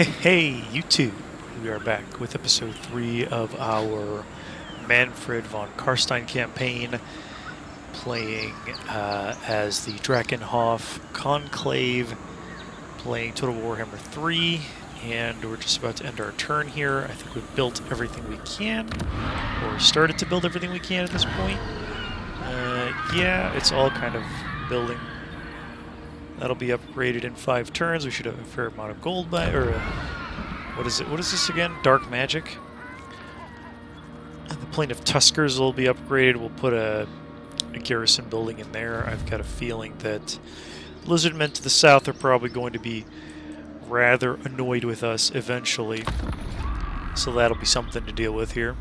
Hey, YouTube! We are back with episode 3 of our Mannfred von Carstein campaign, playing as the Drakenhof Conclave, playing Total Warhammer 3, and we're just about to end our turn here. I think we've built everything we can, or started to build everything we can at this point. Yeah, it's all kind of building. That'll be upgraded in 5 turns. We should have a fair amount of gold by, or what is it? What is this again? Dark magic. And the Plane of Tuskers will be upgraded. We'll put a garrison building in there. I've got a feeling that lizardmen to the south are probably going to be rather annoyed with us eventually. So that'll be something to deal with here.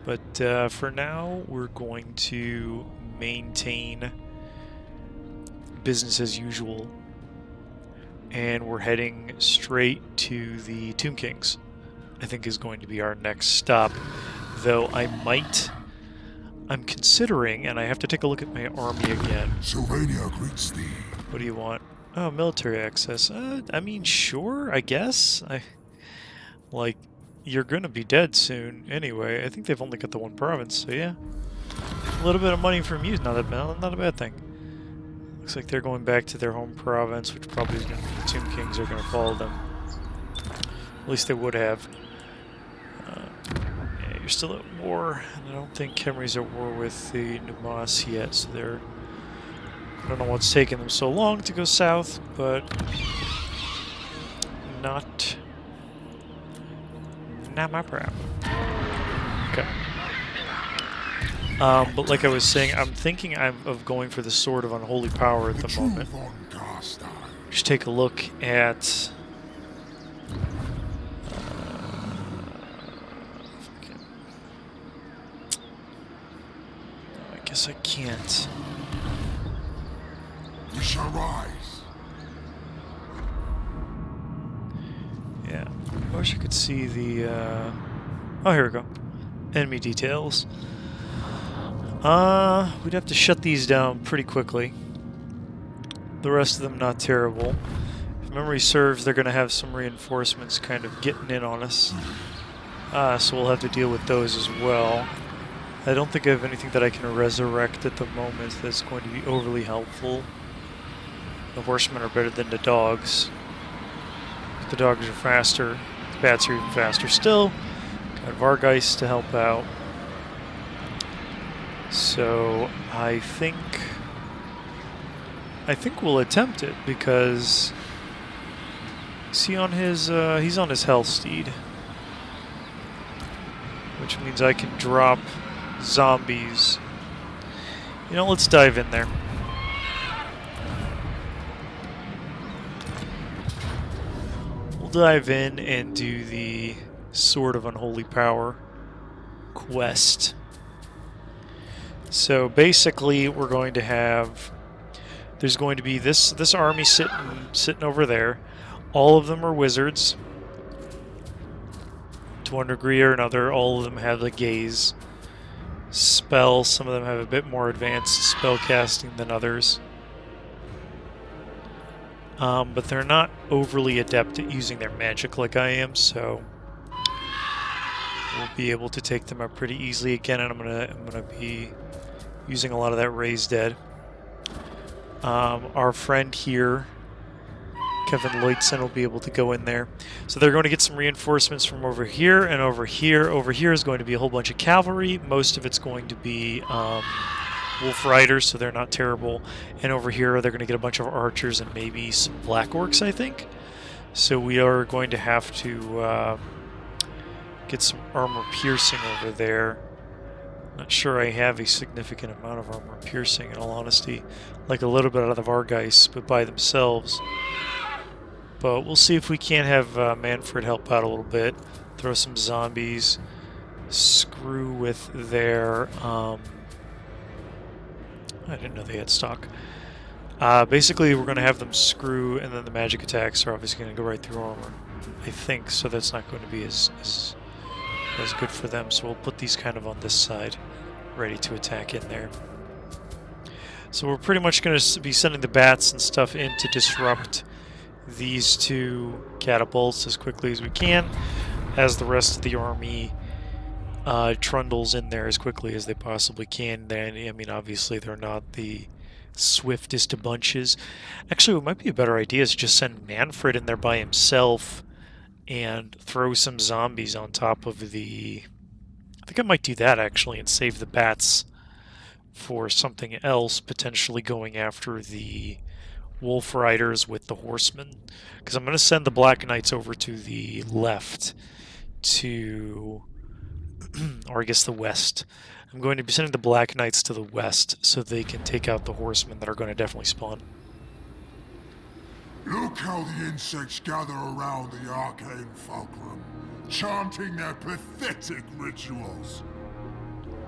But for now, we're going to maintain business as usual, and we're heading straight to the Tomb Kings. I think is going to be our next stop, though I'm considering, and I have to take a look at my army again. Sylvania greets thee. What do you want? Oh, military access. I mean, sure, I guess. Like, you're gonna be dead soon anyway. I think they've only got the one province, so yeah. A little bit of money from you is not a bad thing. Looks like they're going back to their home province, which probably is going to be the Tomb Kings are going to follow them. At least they would have. Yeah, you're still at war, and I don't think Khemri's at war with the Numas yet, so they're... I don't know what's taking them so long to go south, but... Not my problem. Okay. But like I was saying, I'm thinking of going for the Sword of Unholy Power at the moment. Just take a look at... I guess I can't. We shall rise. Yeah, I wish I could see the... Oh, here we go. Enemy details. We'd have to shut these down pretty quickly. The rest of them not terrible. If memory serves, they're going to have some reinforcements kind of getting in on us. So we'll have to deal with those as well. I don't think I have anything that I can resurrect at the moment that's going to be overly helpful. The horsemen are better than the dogs. The dogs are faster. The bats are even faster still. Got Vargeist to help out. So I think we'll attempt it because he's on his health steed, which means I can drop zombies. You know, let's dive in there. We'll dive in and do the Sword of Unholy Power quest. So basically, we're going to have... There's going to be this army sitting over there. All of them are wizards. To one degree or another, all of them have the gaze spell. Some of them have a bit more advanced spell casting than others. But they're not overly adept at using their magic like I am, so we'll be able to take them up pretty easily again, and I'm gonna be using a lot of that raised dead. Our friend here, Kevin Leutson, will be able to go in there. So they're going to get some reinforcements from over here and over here. Over here is going to be a whole bunch of cavalry. Most of it's going to be wolf riders, so they're not terrible. And over here they're going to get a bunch of archers and maybe some black orcs, I think. So we are going to have to get some armor piercing over there. Not sure I have a significant amount of armor piercing, in all honesty. Like a little bit out of the Vargeist, but by themselves. But we'll see if we can't have Mannfred help out a little bit. Throw some zombies. Screw with their... I didn't know they had stock. Basically, we're going to have them screw, and then the magic attacks are obviously going to go right through armor. I think, so that's not going to be as good for them, so we'll put these kind of on this side, ready to attack in there. So we're pretty much going to be sending the bats and stuff in to disrupt these two catapults as quickly as we can, as the rest of the army trundles in there as quickly as they possibly can. Then, I mean, obviously they're not the swiftest of bunches. Actually, what might be a better idea is just send Mannfred in there by himself and throw some zombies on top of the... I think I might do that, actually, and save the bats for something else, potentially going after the wolf riders with the horsemen. Because I'm going to send the Black Knights over to the left to... or I guess the west. I'm going to be sending the Black Knights to the west so they can take out the horsemen that are going to definitely spawn. Look how the insects gather around the arcane fulcrum, chanting their pathetic rituals.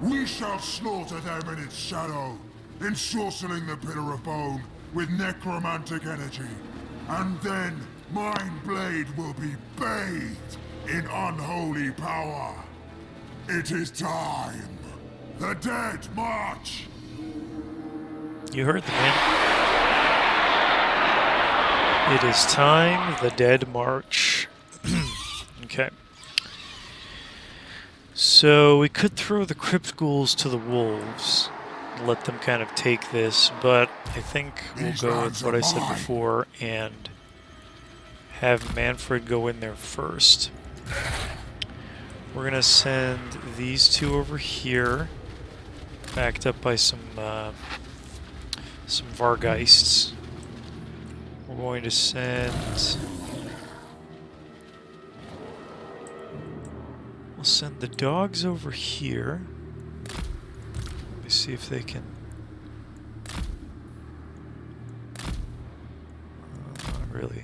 We shall slaughter them in its shadow, ensorceling the pillar of bone with necromantic energy, and then Mind Blade will be bathed in unholy power. It is time. The dead march. You heard the man. It is time. The dead march. Okay. So we could throw the crypt ghouls to the wolves, let them kind of take this, but I think we'll go with what I said before and have Mannfred go in there first. We're going to send these two over here, backed up by some Vargeists. We're going to send... We'll send the dogs over here. Let me see if they can... not really.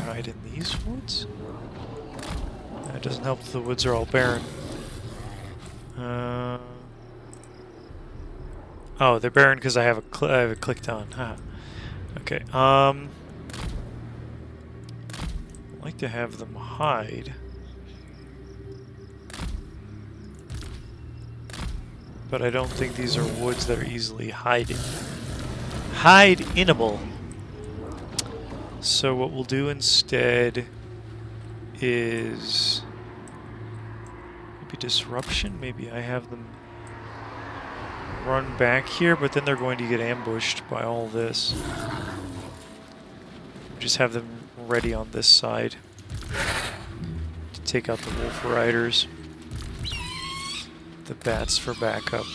Hide in these woods? It doesn't help that the woods are all barren. Oh, they're barren because I have it clicked on. Huh. Okay. I'd like to have them hide. But I don't think these are woods that are easily hide-inable. So what we'll do instead is maybe disruption. Maybe I have them run back here, but then they're going to get ambushed by all this. Just have them ready on this side to take out the wolf riders. The bats for backup.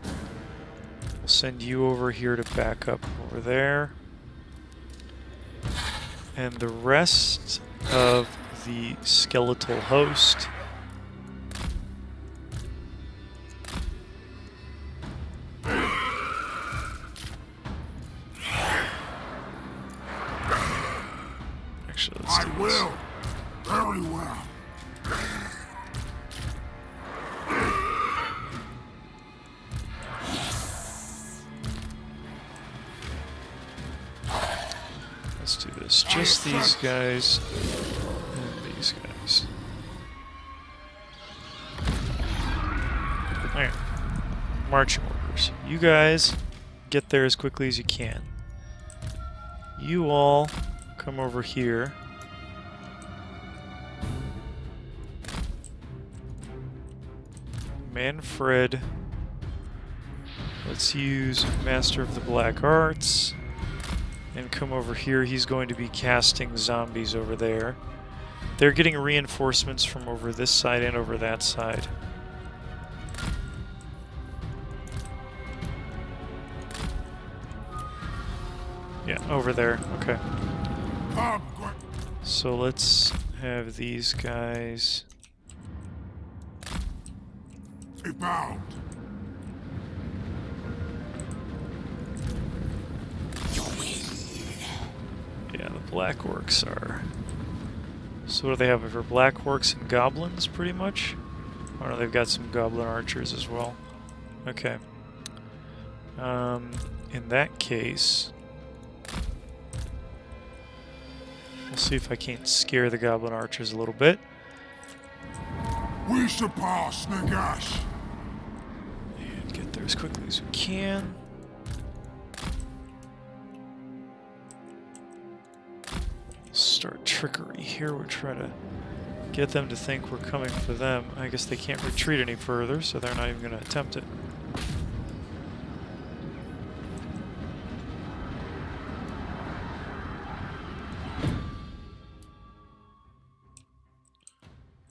We'll send you over here to back up over there. And the rest of the skeletal host actually, let's do this. I will. Very well. Let's do this. Just these guys and these guys. Alright. Marching orders. You guys get there as quickly as you can. You all come over here. Mannfred. Let's use Master of the Black Arts. And come over here. He's going to be casting zombies over there. They're getting reinforcements from over this side and over that side. Yeah, over there. Okay. So let's have these guys... Bound. Yeah, the black orcs are... So what do they have for black orcs and goblins, pretty much? Oh no, they've got some goblin archers as well. Okay. In that case... We'll see if I can't scare the goblin archers a little bit. We surpass Nagash. And get there as quickly as we can. start trickery here. We're trying to get them to think we're coming for them. I guess they can't retreat any further, so they're not even going to attempt it.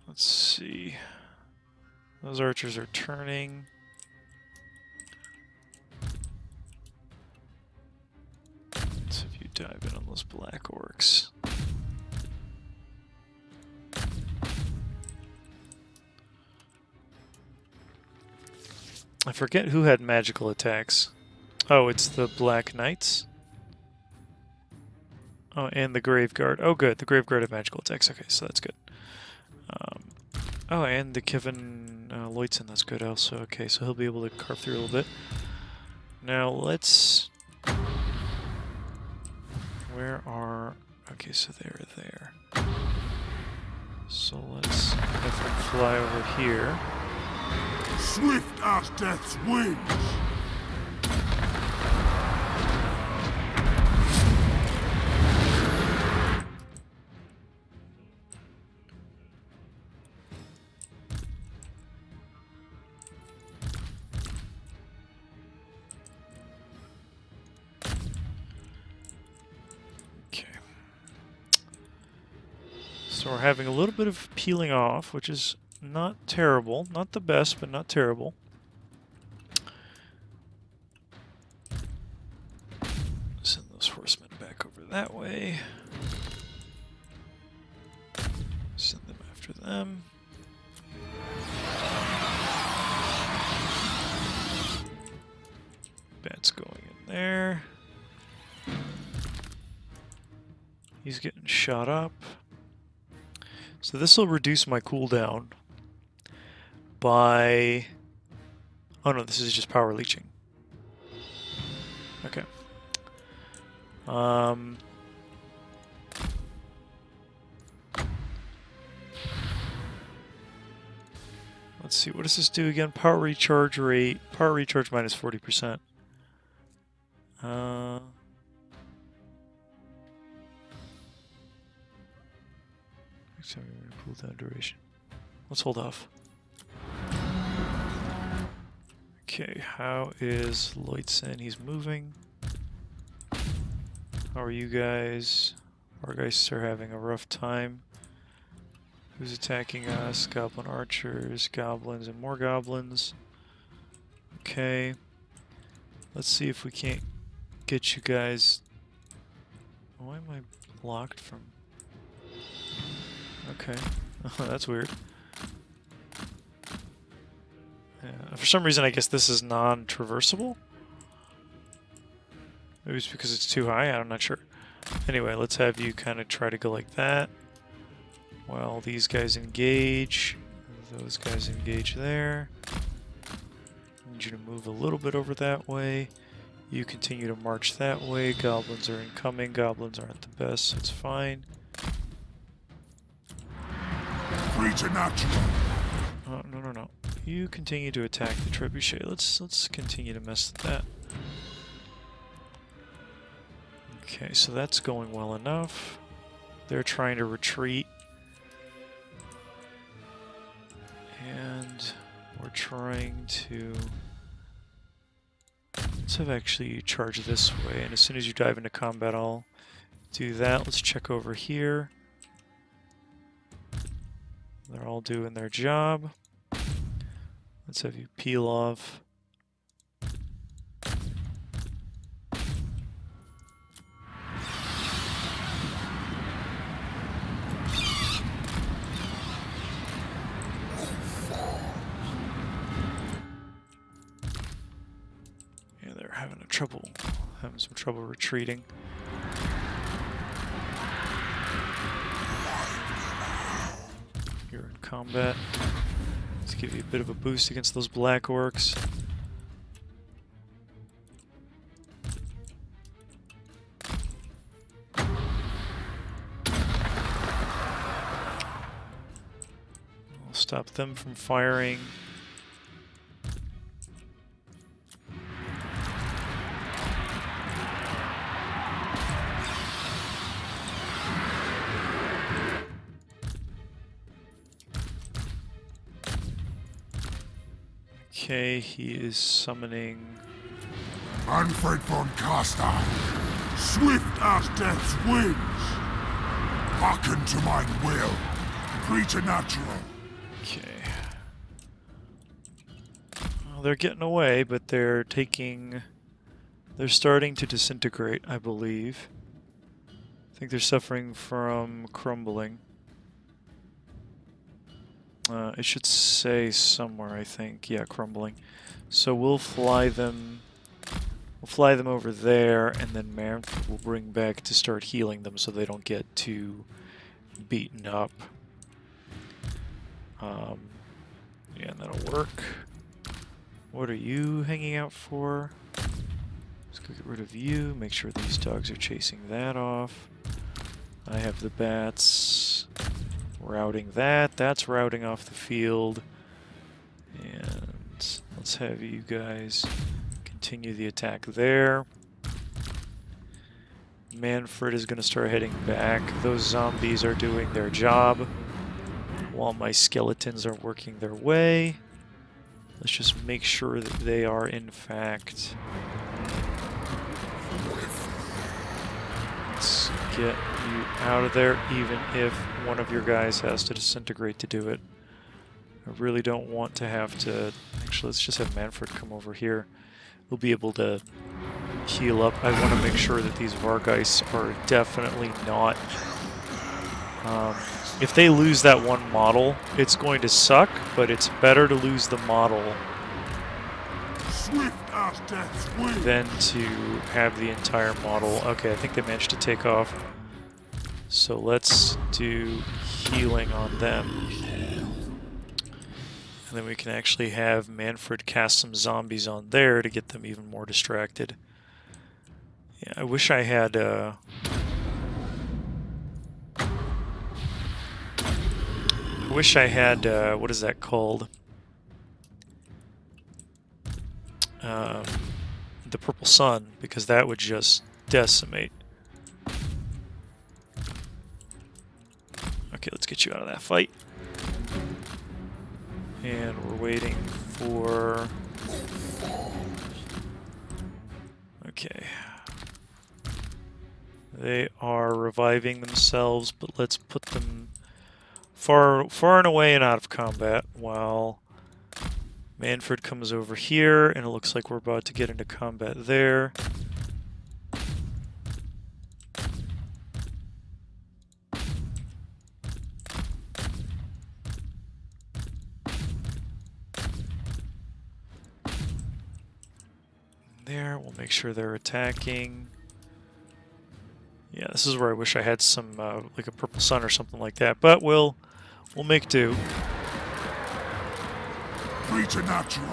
Let's see. Those archers are turning. Let's have you dive in on those black orcs. I forget who had magical attacks. Oh, it's the Black Knights? Oh, and the Graveguard. Oh, good. The Graveguard had magical attacks. Okay, so that's good. Oh, and the Kevin Leutzen, that's good also. Okay, so he'll be able to carve through a little bit. Now, let's... Where are... Okay, so they're there. So let's have them fly over here. Swift as death's wings! So we're having a little bit of peeling off, which is not terrible. Not the best, but not terrible. Send those horsemen back over that way. Send them after them. Bat's going in there. He's getting shot up. So this will reduce my cooldown by... Oh no, this is just power leeching. Okay. Let's see, what does this do again? Power recharge rate. Power recharge minus 40%. Cooldown duration. Let's hold off. Okay, how is Leutzen? He's moving. How are you guys? Our guys are having a rough time. Who's attacking us? Goblin archers, goblins, and more goblins. Okay. Let's see if we can't get you guys... Why am I blocked from... Okay. Oh, that's weird. Yeah. For some reason, I guess this is non-traversable? Maybe it's because it's too high? I'm not sure. Anyway, let's have you kind of try to go like that. While these guys engage. Those guys engage there. I need you to move a little bit over that way. You continue to march that way. Goblins are incoming. Goblins aren't the best, so it's fine. Preternatural. Oh, no. You continue to attack the trebuchet. Let's continue to mess with that. Okay, so that's going well enough. They're trying to retreat. And we're trying to... Let's have actually charge this way, and as soon as you dive into combat, I'll do that. Let's check over here. They're all doing their job. Let's have you peel off. Yeah, they're having some trouble retreating. You're in combat. Let's give you a bit of a boost against those black orcs. I'll stop them from firing. Okay, he is summoning... Mannfred von Carstein, swift as death's wings. Hearken to mine will, preternatural. Okay. Well, they're getting away, but they're taking... They're starting to disintegrate, I believe. I think they're suffering from crumbling. It should say somewhere, I think. Yeah, crumbling. So we'll fly them... We'll fly them over there, and then Mannfred will bring back to start healing them so they don't get too beaten up. Yeah, and that'll work. What are you hanging out for? Let's go get rid of you, make sure these dogs are chasing that off. I have the bats routing that. That's routing off the field. And let's have you guys continue the attack there. Mannfred is going to start heading back. Those zombies are doing their job while my skeletons are working their way. Let's just make sure that they are in fact... Let's get you out of there, even if one of your guys has to disintegrate to do it. I really don't want to have to... Actually, let's just have Mannfred come over here. We'll be able to heal up. I want to make sure that these Vargeists are definitely not... if they lose that one model, it's going to suck, but it's better to lose the model than to have the entire model. Okay, I think they managed to take off. So let's do healing on them. And then we can actually have Mannfred cast some zombies on there to get them even more distracted. Yeah, I wish I had... I wish I had, what is that called? The Purple Sun, because that would just decimate. Okay, let's get you out of that fight. And we're waiting for... Okay. They are reviving themselves, but let's put them far and away and out of combat while Mannfred comes over here, and it looks like we're about to get into combat there. There, we'll make sure they're attacking. Yeah, this is where I wish I had some, like a Purple Sun or something like that, but we'll make do. Preternatural.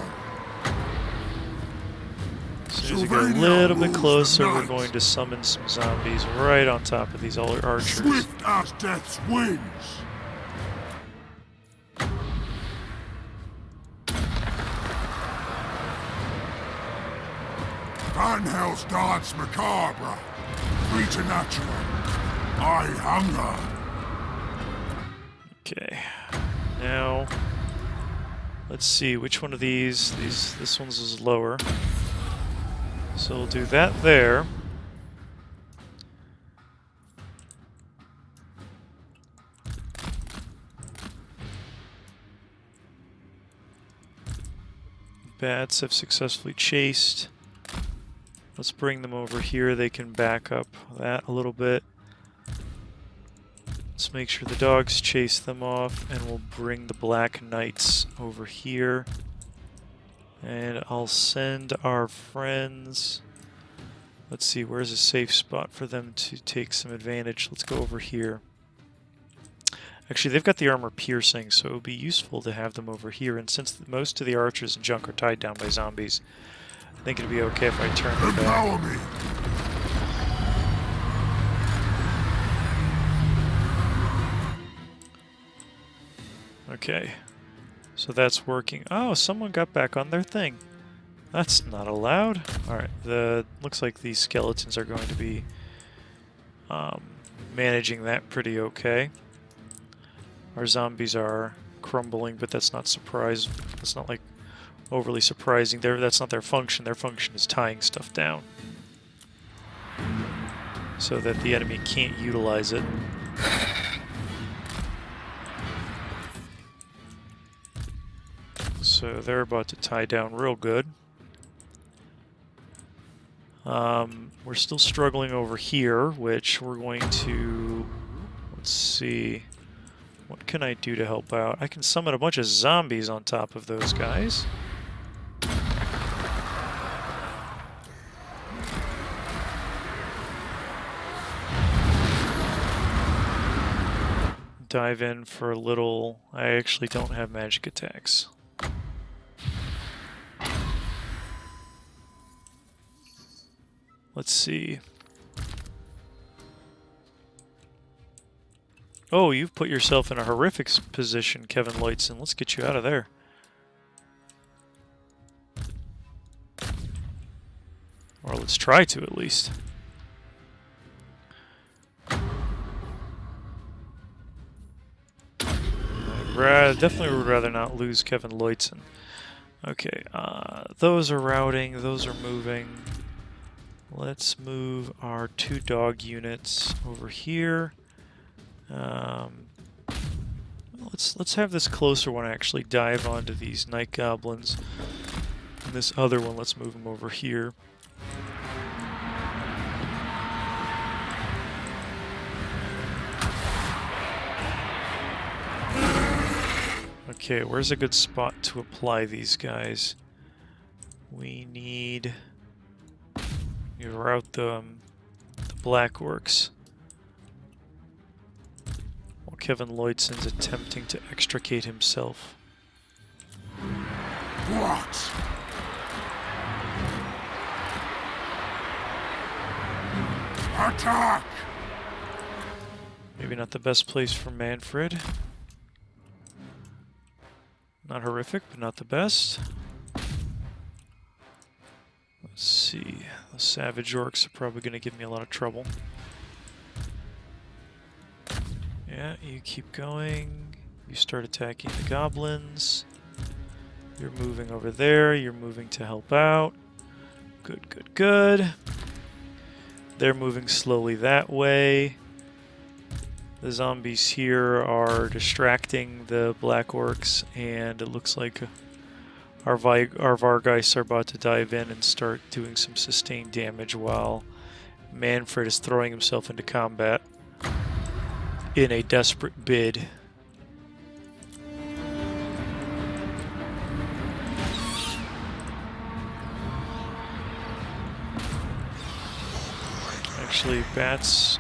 As soon as we get a little bit closer, we're going to summon some zombies right on top of these archers. Swift as death's wings. Van Hell's dance macabre. Preternatural. I hunger. Okay. Now, let's see which one of these. This one's is lower. So we'll do that there. Bats have successfully chased. Let's bring them over here. They can back up that a little bit. Let's make sure the dogs chase them off, and we'll bring the Black Knights over here. And I'll send our friends... Let's see, where's a safe spot for them to take some advantage? Let's go over here. Actually, they've got the armor piercing, so it would be useful to have them over here. And since most of the archers and junk are tied down by zombies, I think it'd be okay if I turn them back. Empower me. Okay, so that's working. Oh, someone got back on their thing. That's not allowed. Alright, looks like these skeletons are going to be managing that pretty okay. Our zombies are crumbling, but that's not surprise. It's not like overly surprising. That's not their function. Their function is tying stuff down so that the enemy can't utilize it. So they're about to tie down real good. We're still struggling over here, which we're going to... Let's see. What can I do to help out? I can summon a bunch of zombies on top of those guys. Dive in for a little... I actually don't have magic attacks. Let's see. Oh, you've put yourself in a horrific position, Kevin Loitzen. Let's get you out of there. Or let's try to, at least. Definitely would rather not lose Kevin Loitzen. Okay, those are routing, those are moving. Let's move our 2 dog units over here. Let's have this closer one actually dive onto these night goblins. And this other one, let's move him over here. Okay, where's a good spot to apply these guys? We need... You route the black works. While Kevin Loitzen's attempting to extricate himself. What? Attack! Maybe not the best place for Mannfred. Not horrific, but not the best. Let's see. The Savage Orcs are probably going to give me a lot of trouble. Yeah, you keep going. You start attacking the goblins. You're moving over there. You're moving to help out. Good, good, good. They're moving slowly that way. The zombies here are distracting the Black Orcs, and it looks like our Vargeists are about to dive in and start doing some sustained damage while Mannfred is throwing himself into combat in a desperate bid. Actually, bats...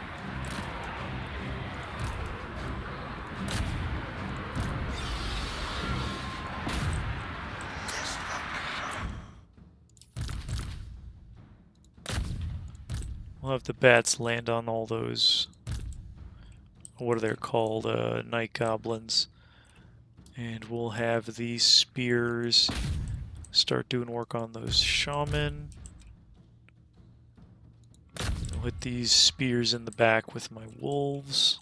We'll have the bats land on all those, what are they called, night goblins. And we'll have these spears start doing work on those shaman. I'll hit these spears in the back with my wolves.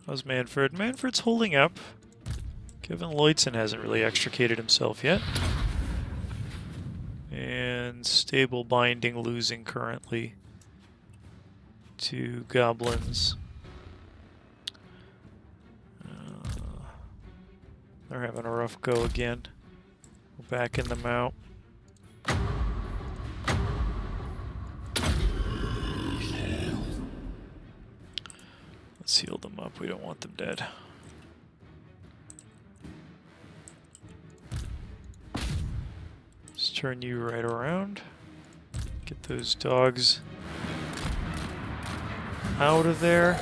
How's Mannfred? Mannfred's holding up. Kevin Loitzen hasn't really extricated himself yet. And stable binding losing currently to goblins. They're having a rough go again. We're backing them out. Let's heal them up. We don't want them dead. Let's turn you right around. Get those dogs out of there.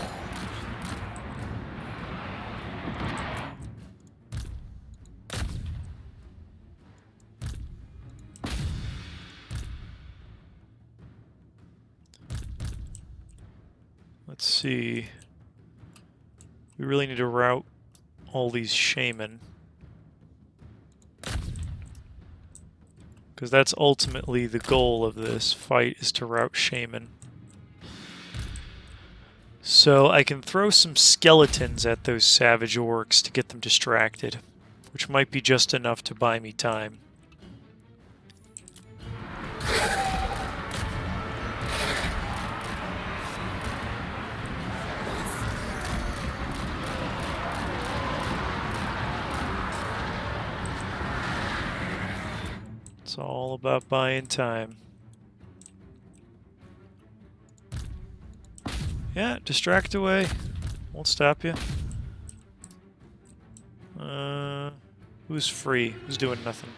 Let's see. We really need to route all these shaman. Because that's ultimately the goal of this fight, is to route shaman. So I can throw some skeletons at those savage orcs to get them distracted, which might be just enough to buy me time. It's all about buying time. Yeah, distract away. Won't stop you. Who's free? Who's doing nothing?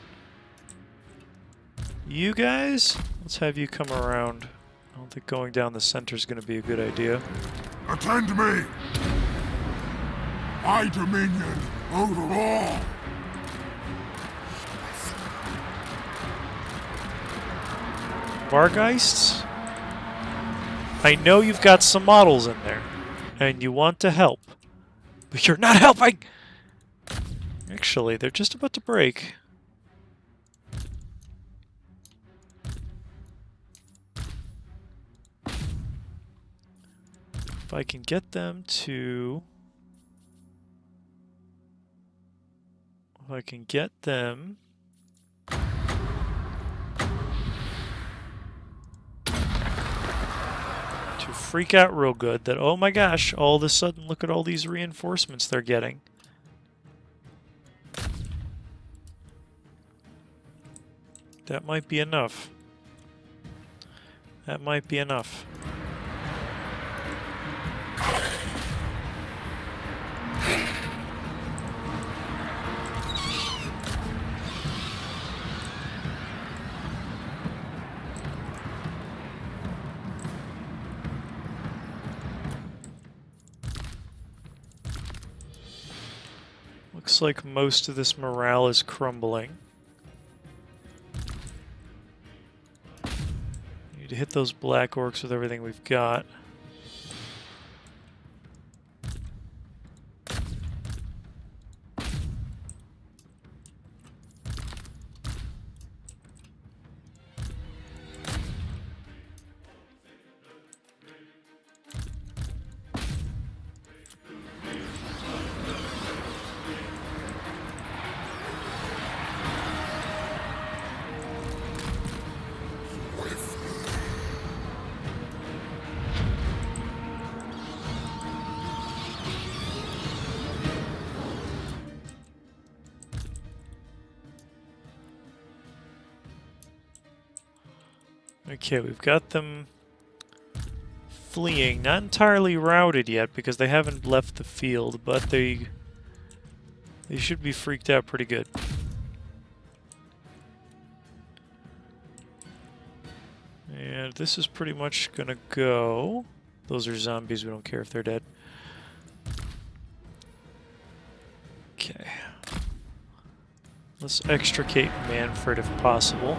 You guys? Let's have you come around. I don't think going down the center is going to be a good idea. Attend me! My dominion over all! Vargeists? I know you've got some models in there, and you want to help, but you're not helping! Actually, they're just about to break. If I can get them to... If I can get them... to freak out real good that, oh my gosh, all of a sudden look at all these reinforcements they're getting. That might be enough. That might be enough. Looks like most of this morale is crumbling. Need to hit those black orcs with everything we've got. Okay, we've got them fleeing. Not entirely routed yet because they haven't left the field, but they should be freaked out pretty good. And this is pretty much gonna go. Those are zombies, we don't care if they're dead. Okay. Let's extricate Mannfred if possible.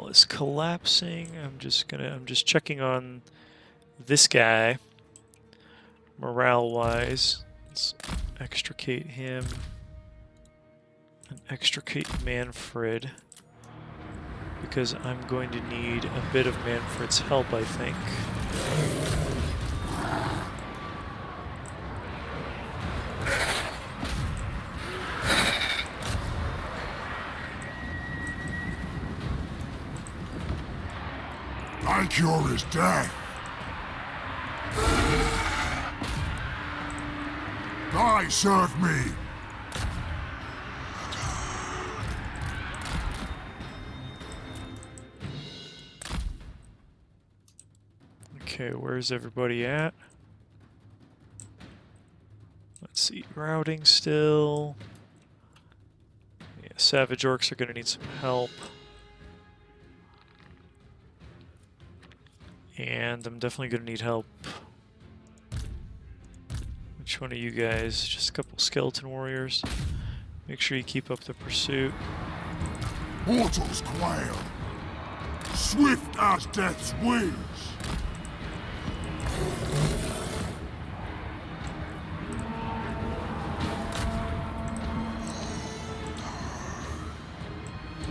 Is collapsing. I'm just checking on this guy morale wise. Let's extricate him and extricate Mannfred because I'm going to need a bit of Mannfred's help, I think. My cure is death. Die, serve me. Okay, where's everybody at? Let's see, routing still. Yeah, Savage Orcs are going to need some help. And I'm definitely going to need help. Which one of you guys? Just a couple skeleton warriors. Make sure you keep up the pursuit. Mortals quail, swift as death's wings.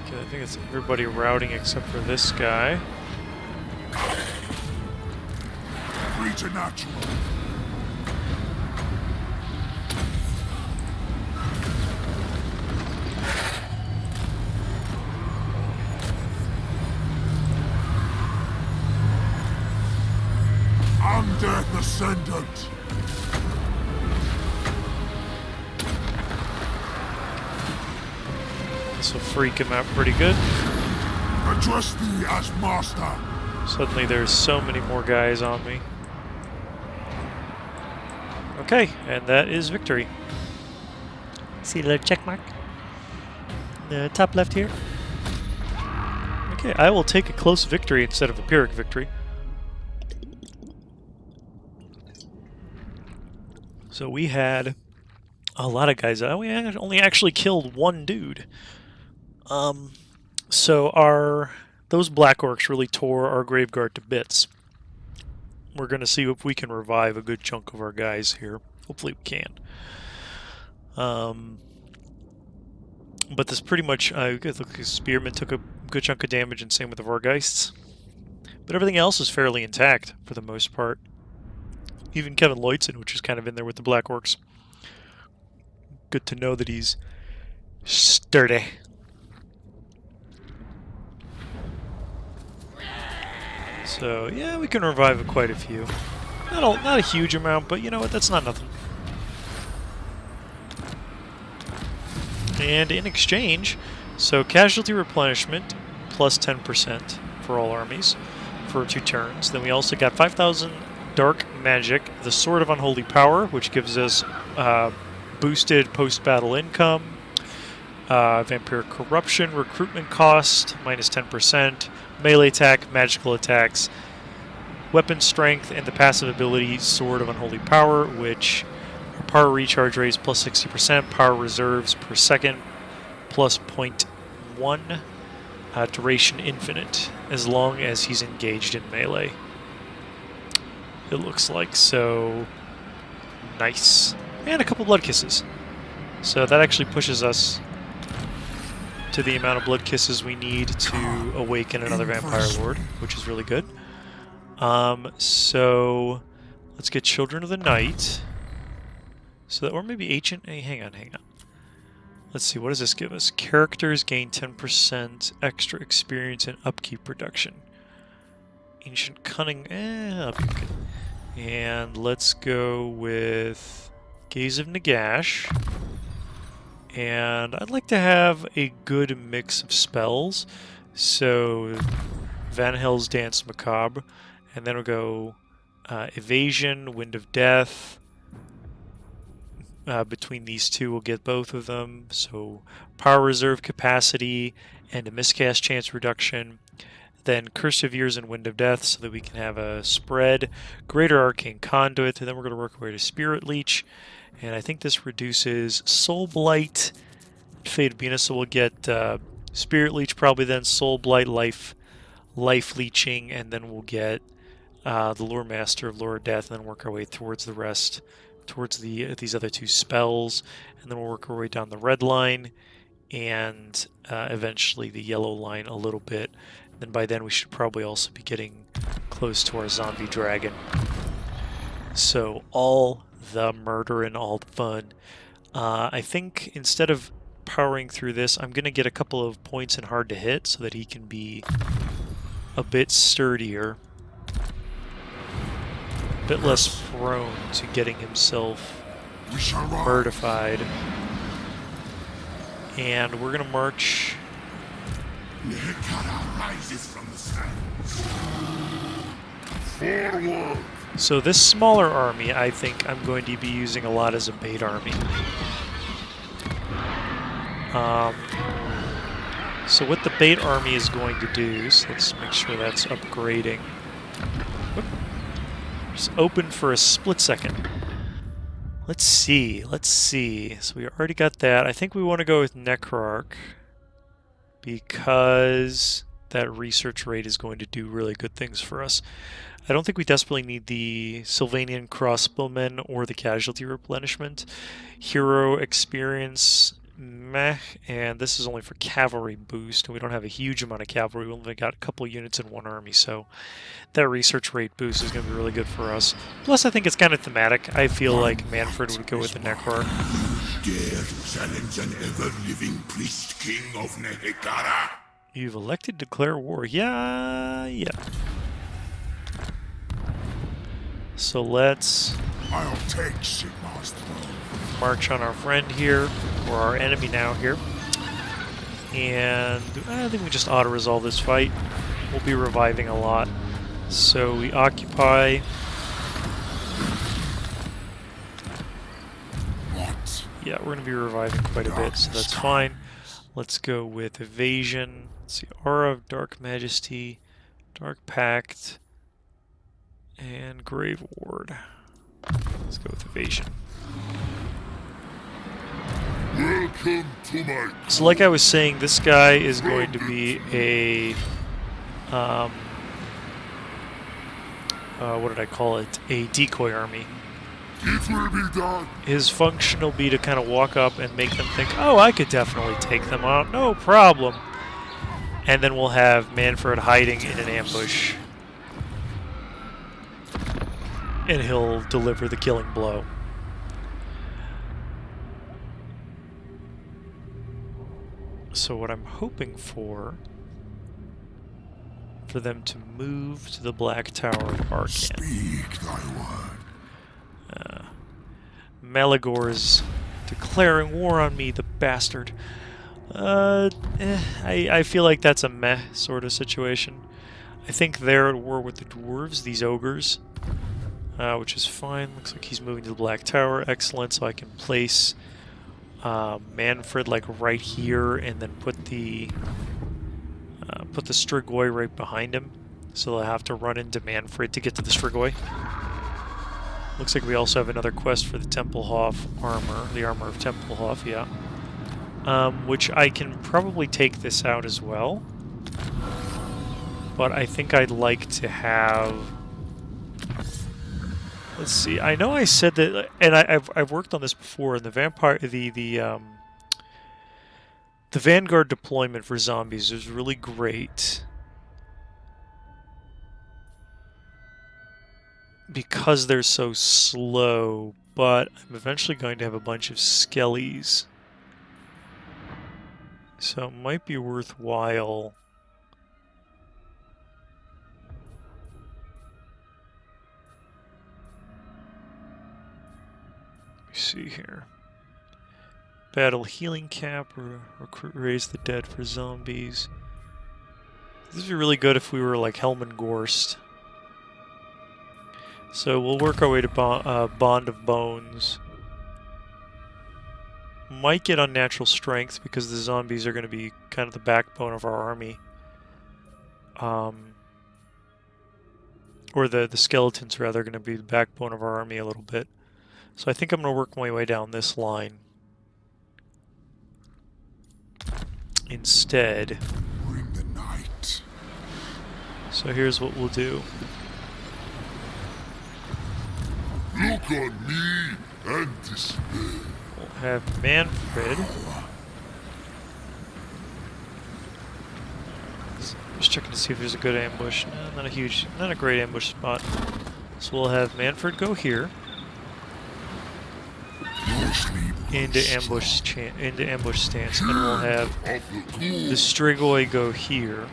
Okay, I think it's everybody routing except for this guy. Preternatural. Undeath Ascendant. This will freak him out pretty good. Address thee as master. Suddenly there's so many more guys on me. Okay, and that is victory. See the check mark? The top left here. Okay, I will take a close victory instead of a Pyrrhic victory. So we had a lot of guys. We only actually killed one dude. So those Black Orcs really tore our Graveguard to bits. We're going to see if we can revive a good chunk of our guys here. Hopefully we can. But this pretty much... look, Spearman took a good chunk of damage, and same with the Vorgeists. But everything else is fairly intact, for the most part. Even Kevin Leutzen, which is kind of in there with the Black Orcs. Good to know that he's sturdy. So, yeah, we can revive quite a few. Not a huge amount, but you know what? That's not nothing. And in exchange, so casualty replenishment plus 10% for all armies for 2 turns. Then we also got 5,000 dark magic, the Sword of Unholy Power, which gives us boosted post-battle income, vampiric corruption, recruitment cost minus 10%, melee attack, magical attacks, weapon strength, and the passive ability Sword of Unholy Power, which power recharge rates plus 60%, power reserves per second plus 0.1, duration infinite, as long as he's engaged in melee. It looks like, so nice. And a couple blood kisses. So that actually pushes us to the amount of blood kisses we need to awaken another Vampire Lord, which is really good. So let's get Children of the Night. So that, or maybe Ancient. Hey, hang on. Let's see, what does this give us? Characters gain 10% extra experience and upkeep reduction. Ancient Cunning, upkeep. And let's go with Gaze of Nagash. And I'd like to have a good mix of spells. So Van Hel's Dance Macabre. And then we'll go Evasion, Wind of Death. Between these two, we'll get both of them. So power reserve capacity and a miscast chance reduction. Then Curse of Years and Wind of Death, so that we can have a spread. Greater Arcane Conduit, and then we're going to work our way to Spirit Leech. And I think this reduces Soul Blight, Fate of Venus, so we'll get Spirit Leech probably, then Soul Blight, Life Leeching, and then we'll get the Lore Master of Lore of Death, and then work our way towards the rest, towards these other 2 spells, and then we'll work our way down the red line, and eventually the yellow line a little bit. Then by then we should probably also be getting close to our zombie dragon. So all the murder and all the fun. I think instead of powering through this, I'm going to get a couple of points in hard to hit so that he can be a bit sturdier, a bit less prone to getting himself murdified. And we're going to march... Nehekara rises from the sands. Forward! So this smaller army, I think I'm going to be using a lot as a bait army. So what the bait army is going to do, so let's make sure that's upgrading. Whoop. Just open for a split second. Let's see. So we already got that. I think we want to go with Necrarch because that research rate is going to do really good things for us. I don't think we desperately need the Sylvanian crossbowmen or the casualty replenishment. Hero experience, meh, and this is only for cavalry boost, and we don't have a huge amount of cavalry. We only got a couple units in one army, so that research rate boost is going to be really good for us. Plus, I think it's kind of thematic. I feel like Mannfred would go with the Necrarch. Dare to challenge an ever-living priest king of Nehekara? You've elected to declare war. Yeah. So let's I'll take Sigmar's throne. march on our friend here, or our enemy now here. And I think we just auto-resolve this fight. We'll be reviving a lot. So we occupy. What? Yeah, we're going to be reviving quite a bit, so that's fine. Let's go with evasion. Let's see, Aura of Dark Majesty, Dark Pact, and Grave Ward. Let's go with evasion. Welcome to my... So like I was saying, this guy is going to be a, what did I call it? A decoy army. It will be done. His function will be to kind of walk up and make them think, oh, I could definitely take them out, no problem. And then we'll have Mannfred hiding in an ambush. And he'll deliver the killing blow. So what I'm hoping for them to move to the Black Tower of Arcan. Speak thy word. Malagor's declaring war on me, the bastard. I feel like that's a meh sort of situation. I think they're at war with the dwarves, these ogres, which is fine. Looks like he's moving to the Black Tower. Excellent, so I can place Mannfred like right here, and then put the Strigoi right behind him. So they'll have to run into Mannfred to get to the Strigoi. Looks like we also have another quest for the Tempelhof armor, the armor of Tempelhof, yeah. Which I can probably take this out as well. But I think I'd like to have... Let's see, I know I said that, and I've worked on this before, and the Vanguard deployment for zombies is really great. Because they're so slow, but I'm eventually going to have a bunch of skellies. So it might be worthwhile. Let me see here. Battle healing cap, or raise the dead for zombies. This would be really good if we were like Helmengorst. So we'll work our way to Bond of Bones. Might get unnatural strength because the zombies are going to be kind of the backbone of our army. Or the skeletons rather are going to be the backbone of our army a little bit. So I think I'm going to work my way down this line. Instead. Bring the night. So here's what we'll do. Look on me and despair. We'll have Mannfred. Just checking to see if there's a good ambush. No, not a great ambush spot. So we'll have Mannfred go here. Into ambush stance. And we'll have the Strigoi go here.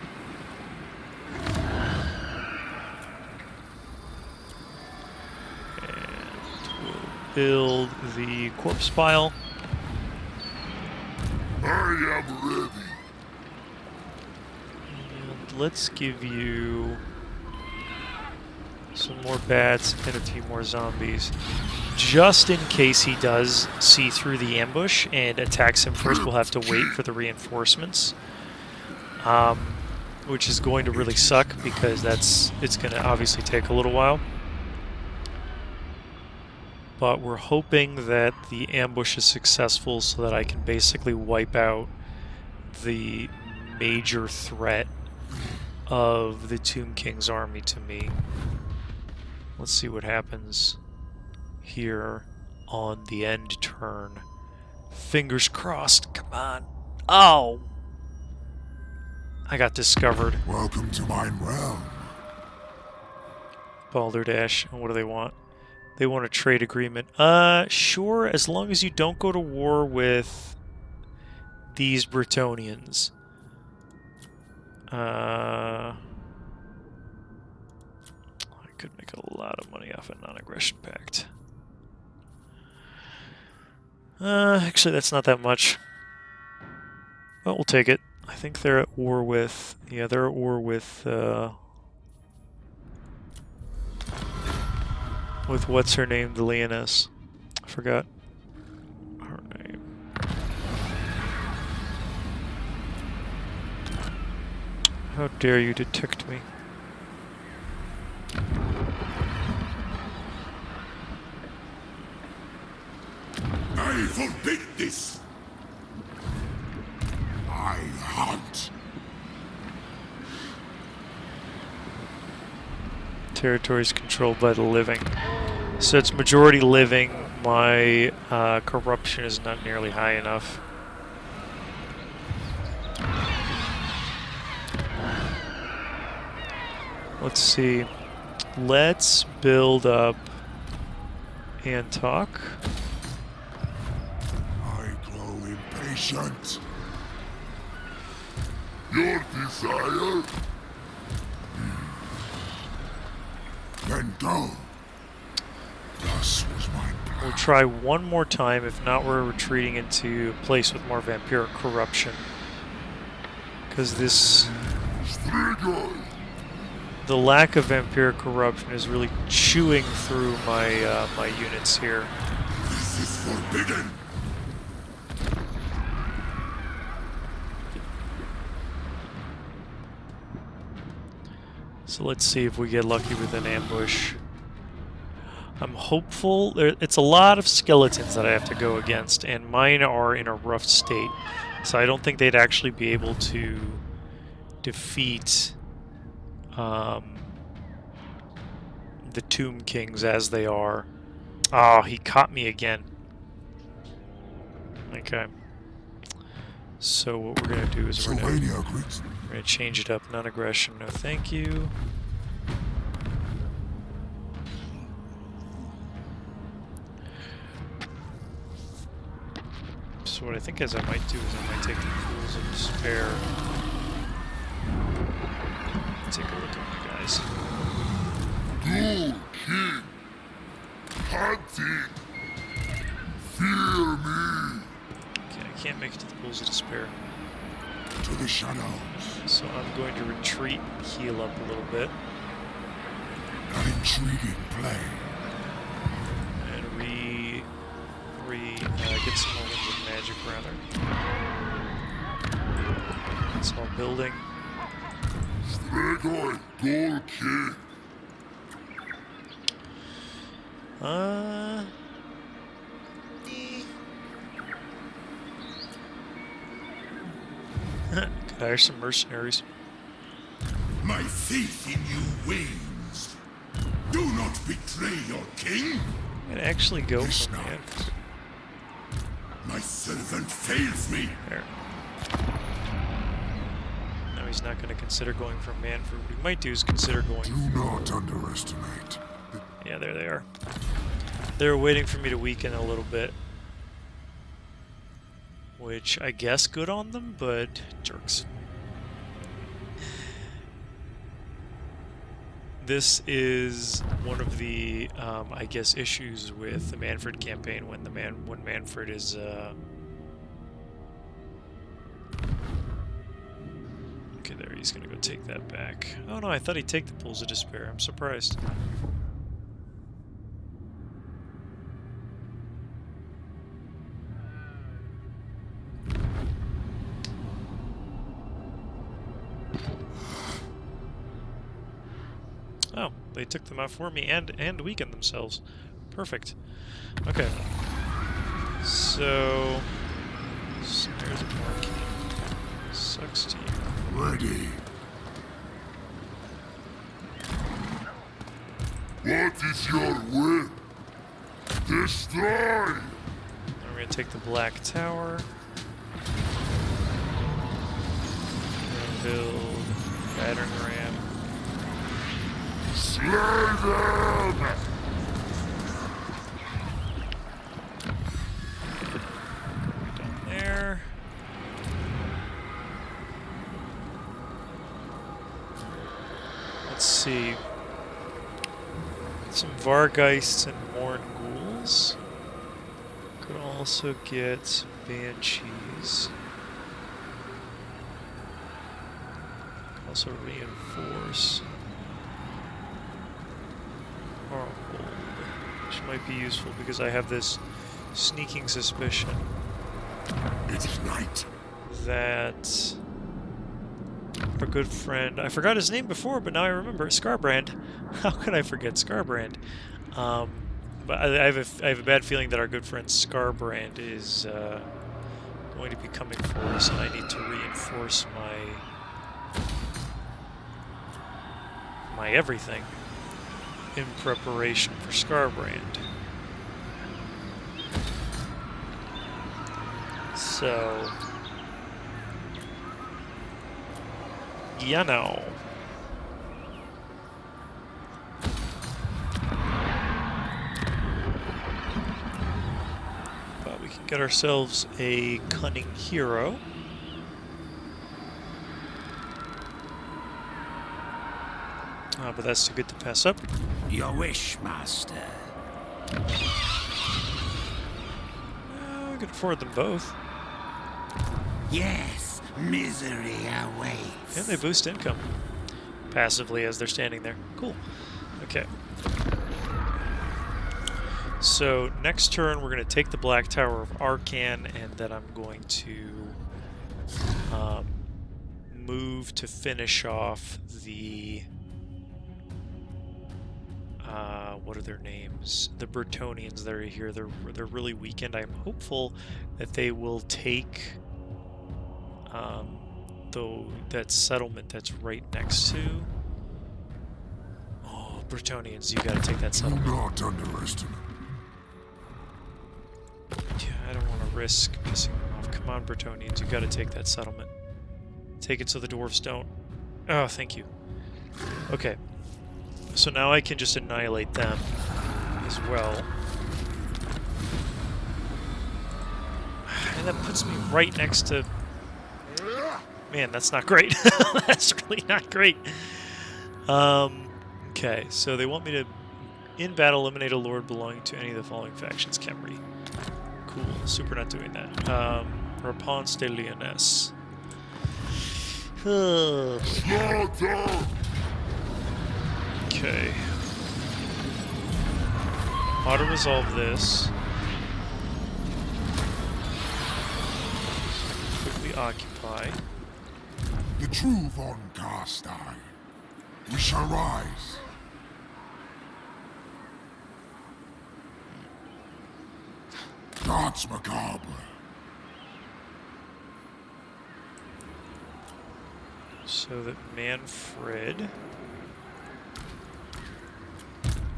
Build the corpse pile. I am ready. And let's give you Some more bats and a few more zombies. Just in case he does see through the ambush and attacks him first, we'll have to wait for the reinforcements. Which is going to really suck because it's going to obviously take a little while. But we're hoping that the ambush is successful so that I can basically wipe out the major threat of the Tomb King's army to me. Let's see what happens here on the end turn. Fingers crossed, come on. Oh! I got discovered. Welcome to my realm. Balderdash, and what do they want? They want a trade agreement. Sure, as long as you don't go to war with these Bretonnians. I could make a lot of money off a non-aggression pact. Actually, that's not that much. Well, we'll take it. I think they're at war with... Yeah, they're at war with what's her name, the Leoness. I forgot her name. How dare you detect me? I forbid this! I hunt! Territories controlled by the living. So it's majority living. My corruption is not nearly high enough. Let's see. Let's build up and talk. I grow impatient. Your desire? Then go. Thus was my plan. We'll try one more time. If not, we're retreating into a place with more vampiric corruption. Because this... The lack of vampiric corruption is really chewing through my my units here. This is forbidden. So let's see if we get lucky with an ambush. I'm hopeful. It's a lot of skeletons that I have to go against, and mine are in a rough state. So I don't think they'd actually be able to defeat the Tomb Kings as they are. Oh, he caught me again. Okay. So what we're going to do is we're going to change it up. Non-aggression, no thank you. So what I think is I might do is I might take the Pools of Despair. Take a look at my guys. Go, King! Hunting! Fear me! Okay, I can't make it to the Pools of Despair. To the shadows. So I'm going to retreat and heal up a little bit. An intriguing play. And get some more Winds of Magic, rather. It's all building. Strigoi, Gold King! Could hire some mercenaries. My faith in you wanes. Do not betray your king. And actually go This from night. Mannfred. My servant fails me. There. No, he's not going to consider going from Mannfred. What he might do is consider going. Do not underestimate. Yeah, there they are. They're waiting for me to weaken a little bit. Which I guess good on them, but jerks. This is one of the, I guess, issues with the Mannfred campaign when Mannfred is Okay, there, he's gonna go take that back. Oh no, I thought he'd take the Pools of Despair. I'm surprised. Oh, they took them out for me and weakened themselves. Perfect. Okay. So... Snares of Marking. Sucks to you. Ready. What is your will? Destroy! I'm gonna take the Black Tower. I'm gonna build battering ram. Slay them! Down there. Let's see. Some Vargeists and Morn Ghouls. Could also get some Banshees. Could also reinforce Horrible, which might be useful because I have this sneaking suspicion It is night. that our good friend, I forgot his name before, but now I remember, Scarbrand. How could I forget Scarbrand? But I have a bad feeling that our good friend Scarbrand is going to be coming for us, and I need to reinforce my everything in preparation for Scarbrand. So, you know. But we can get ourselves a cunning hero. But that's too good to pass up. Your wish, master. We can afford them both. Yes, misery awaits. And they boost income passively as they're standing there. Cool. Okay. So next turn we're going to take the Black Tower of Arcan, and then I'm going to move to finish off the what are their names? The Bretonnians that are here. They're really weakened. I'm hopeful that they will take that settlement that's right next to. Oh, Bretonnians, you gotta take that Do settlement. not underestimate. Yeah, I don't want to risk pissing them off. Come on, Bretonnians, you gotta take that settlement. Take it so the dwarves don't. Oh, thank you. Okay. So now I can just annihilate them as well. And that puts me right next to... Man, that's not great. That's really not great. Okay, so they want me to, in battle, eliminate a lord belonging to any of the following factions. Khemri. Cool. Super not doing that. Réponse de Lyonesse. Slaughter! Okay. Auto-resolve this. Quickly occupy. The true von Carstein. We shall rise. Gods macabre. So that Mannfred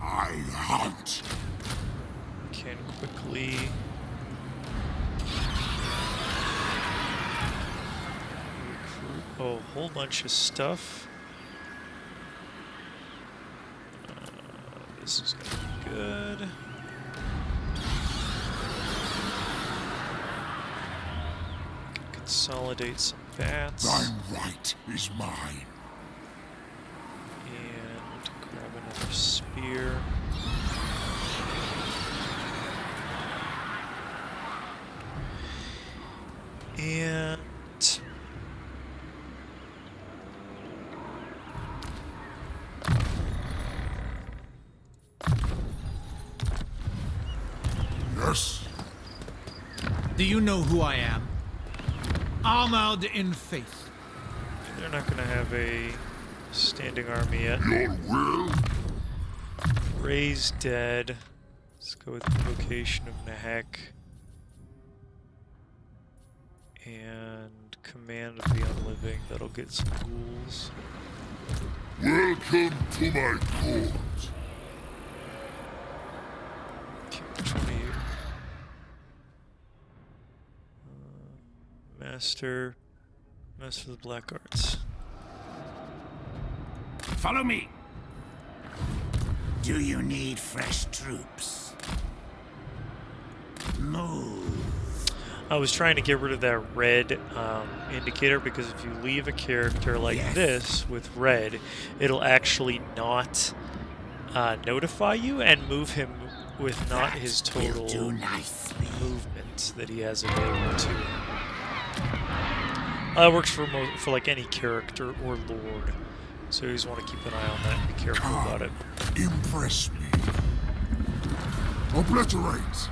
I hunt. can quickly recruit a whole bunch of stuff. This is going to be good. Consolidate some bats. Thine right is mine. And grab another spear. And Do you know who I am? Armored in faith. They're not going to have a standing army yet. Your will? Ray's dead. Let's go with the location of Nahek. And command of the unliving. That'll get some ghouls. Welcome to my court. Which one are you? Master of the Black Arts. Follow me. Do you need fresh troops? Move. I was trying to get rid of that red indicator because if you leave a character like this with red, it'll actually not notify you and move him with not his total movement that he has available to him. It works for like any character or lord, so you just want to keep an eye on that and be careful about it. Impress me. Obliterate.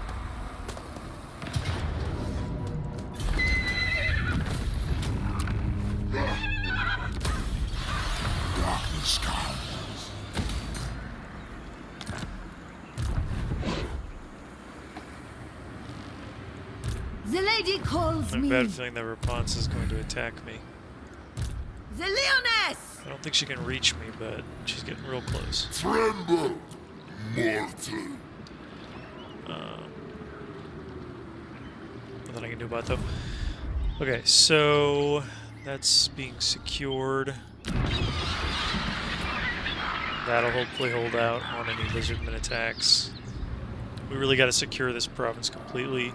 Darkness comes. The lady calls I have a me. bad feeling that Rapunzel is going to attack me. The Leoness! I don't think she can reach me, but she's getting real close. Tremble, mortal. Nothing I can do about it, though. Okay, so that's being secured. That'll hopefully hold out on any lizardmen attacks. We really got to secure this province completely.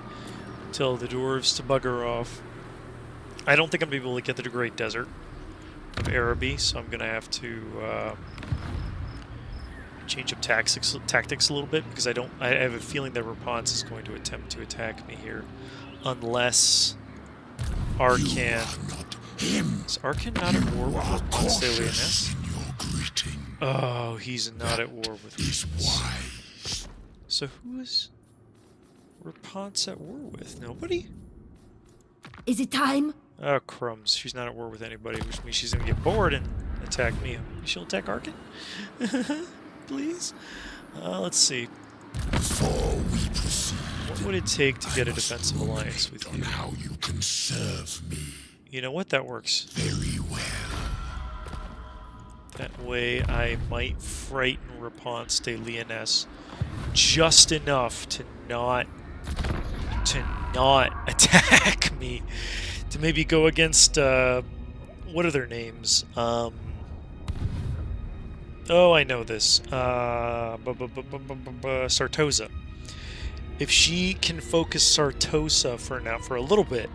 Tell the dwarves to bugger off. I don't think I'm going to be able to get to the Great Desert of Araby, so I'm going to have to change up tactics a little bit, because I have a feeling that Rapunzel is going to attempt to attack me here, unless Arkan. Is Arkan not at war with Rapunzel? Oh, he's not at war with Rapunzel. So who is Rapunzel at war with? Nobody? Is it time? Oh, crumbs. She's not at war with anybody, which means she's going to get bored and attack me. She'll attack Arkan? Please? Let's see. Before we proceed, What would it take to get a defensive alliance with you? how you can serve me. You know what? That works. Very well. That way I might frighten Rapunzel de Lyonesse just enough to not attack me. To maybe go against, what are their names? Oh, I know this. Sartosa. If she can focus Sartosa for a little bit,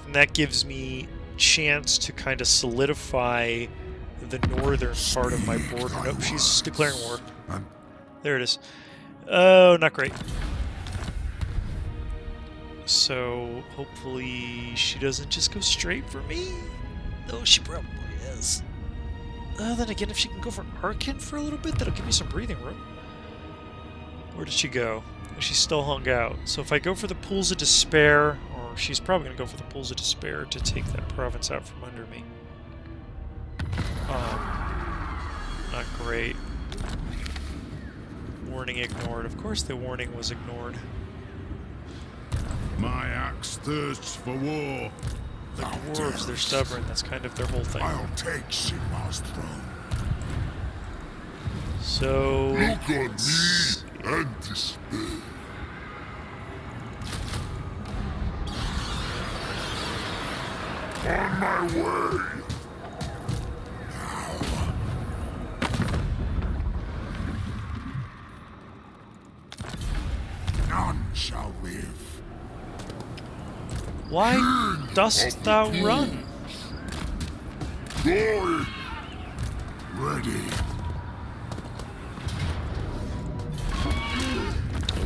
then that gives me chance to kind of solidify the northern part of my border. Nope, she's declaring war. There it is. Oh, not great. So, hopefully she doesn't just go straight for me. Though she probably is. Then again, if she can go for Arkan for a little bit, that'll give me some breathing room. Where did she go? She's still hung out. So if I go for the Pools of Despair, or she's probably going to go for the Pools of Despair to take that province out from under me. Not great. Warning ignored. Of course the warning was ignored. My axe thirsts for war. The dwarves, they're stubborn. That's kind of their whole thing. I'll take Sigmar's throne. So... Look on me and despair. On my way. None shall live. Why dost thou run? Going. Ready.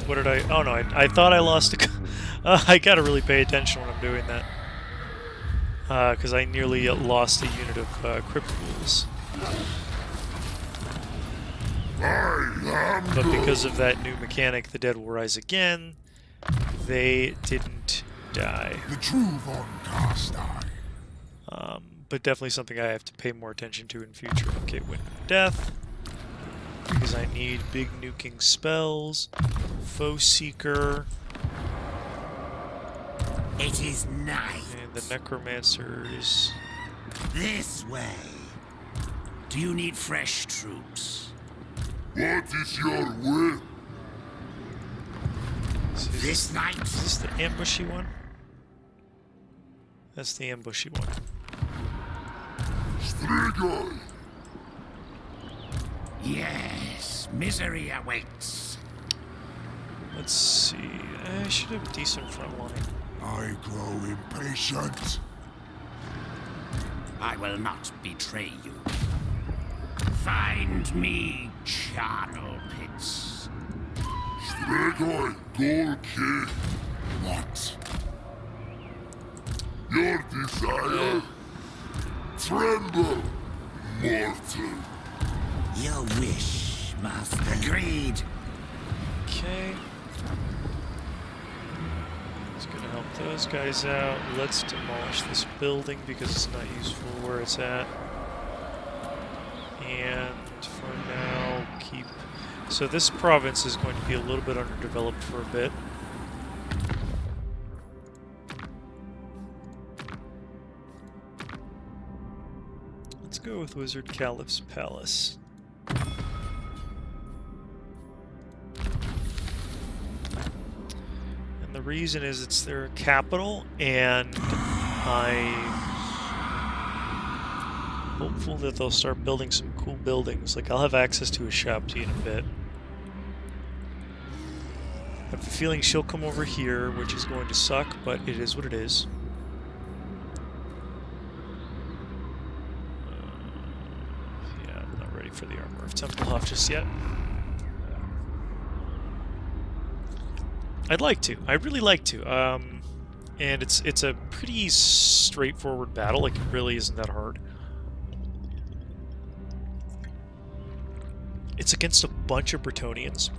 What did I... Oh no, I thought I lost a... I gotta really pay attention when I'm doing that. Because I nearly lost a unit of crypt ghouls. But because of that new mechanic, the dead will rise again, they didn't die. The true von Carstein. But definitely something I have to pay more attention to in future. Okay, Wind of Death. Because I need big nuking spells. Foe Seeker. It is night. And the Necromancers. This way. Do you need fresh troops? What is your will? This night? Is this the ambushy one? That's the ambushy one. Strigoi! Yes, misery awaits. Let's see. I should have a decent front line. I grow impatient. I will not betray you. Find me charnel pits. Strigoi, Gold King. What? Your desire? Tremble, mortal. Your wish, master. Agreed. Okay. It's gonna help those guys out. Let's demolish this building because it's not useful where it's at. And for now, keep... So this province is going to be a little bit underdeveloped for a bit. Let's go with Wizard Caliph's Palace. And the reason is it's their capital, and I'm hopeful that they'll start building some cool buildings. Like, I'll have access to a shop tea in a bit. I have a feeling she'll come over here, which is going to suck, but it is what it is. Yeah, I'm not ready for the Armor of Templehof just yet. I'd like to. I'd really like to. And it's a pretty straightforward battle. Like, it really isn't that hard. It's against a bunch of Bretonnians,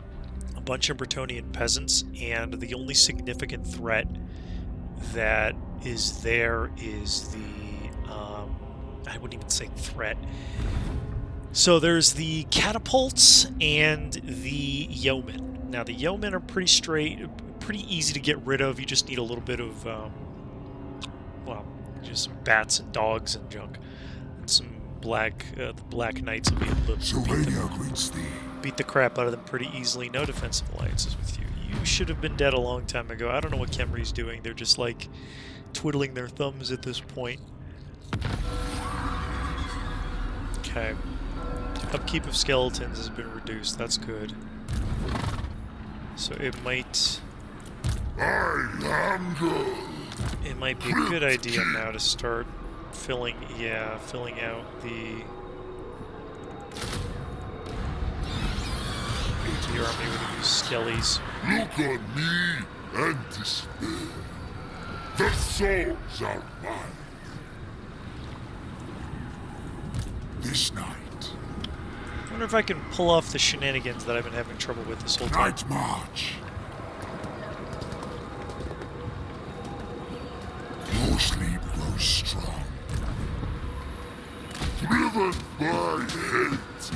a bunch of Bretonnian peasants, and the only significant threat that is there is the, I wouldn't even say threat. So there's the catapults and the yeomen. Now the yeomen are pretty easy to get rid of. You just need a little bit of, well, just some bats and dogs and junk, and some the Black Knights will be able to beat the crap out of them pretty easily. No defensive alliances with you. You should have been dead a long time ago. I don't know what Khemri's doing. They're just like twiddling their thumbs at this point. Okay. Upkeep of skeletons has been reduced. That's good. So it might be a good idea now to start filling out the army with these skellies. Look on me and despair. The souls are mine. This night. I wonder if I can pull off the shenanigans that I've been having trouble with this whole time. Night march. Your sleep grows strong. Driven by hate.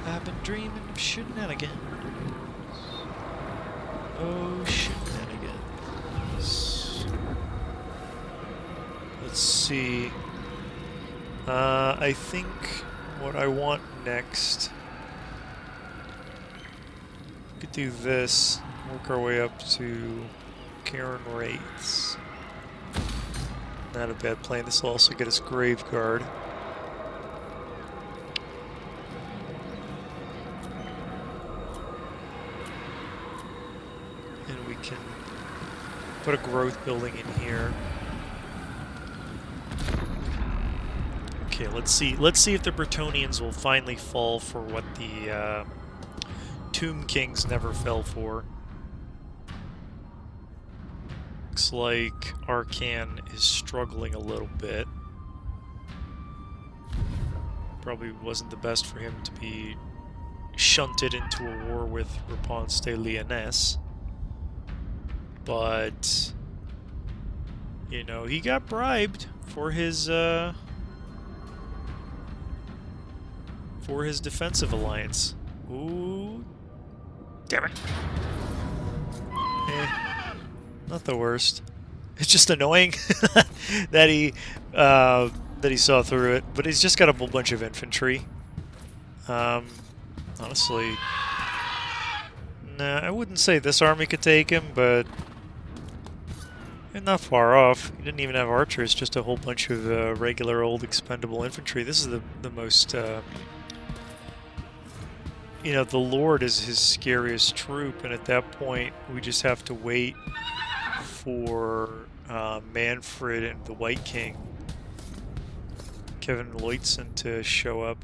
I've been dreaming of shenanigans. Oh, shenanigans. Let's see. I think what I want next... We could do this. Work our way up to Karen Wraiths. Not a bad plan. This will also get us Graveguard. And we can put a growth building in here. Okay, let's see. Let's see if the Bretonnians will finally fall for what the Tomb Kings never fell for. Looks like Arcan is struggling a little bit. Probably wasn't the best for him to be shunted into a war with Réponse de Lyonesse. But, you know, he got bribed for his defensive alliance. Ooh. Damn it. Not the worst. It's just annoying that he saw through it, but he's just got a whole bunch of infantry. Honestly, nah, I wouldn't say this army could take him, but not far off. He didn't even have archers, just a whole bunch of regular old expendable infantry. This is the most, you know, the Lord is his scariest troop, and at that point, we just have to wait for Mannfred and the White King, Kevin Leutzen, to show up.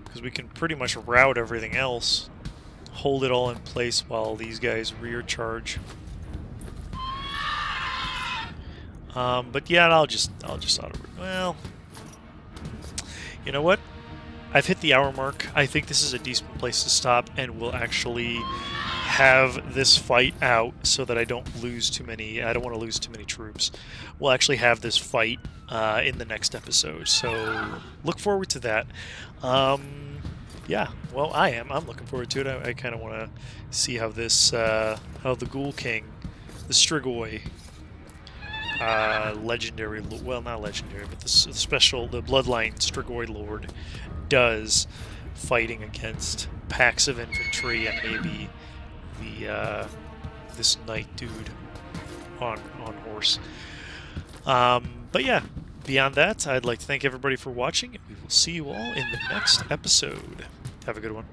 Because we can pretty much rout everything else, hold it all in place while these guys rear charge. But yeah, I'll just auto. Well, you know what? I've hit the hour mark. I think this is a decent place to stop, and we'll actually have this fight out so that I don't lose too many. I don't want to lose too many troops. We'll actually have this fight in the next episode, so look forward to that. Yeah, well, I'm looking forward to it. I kind of want to see how this, how the Ghoul King, the Strigoi, legendary, well, not legendary, but the special, the Bloodline Strigoi Lord does fighting against packs of infantry and maybe the this knight dude on horse. But yeah, beyond that, I'd like to thank everybody for watching, and we will see you all in the next episode. Have a good one.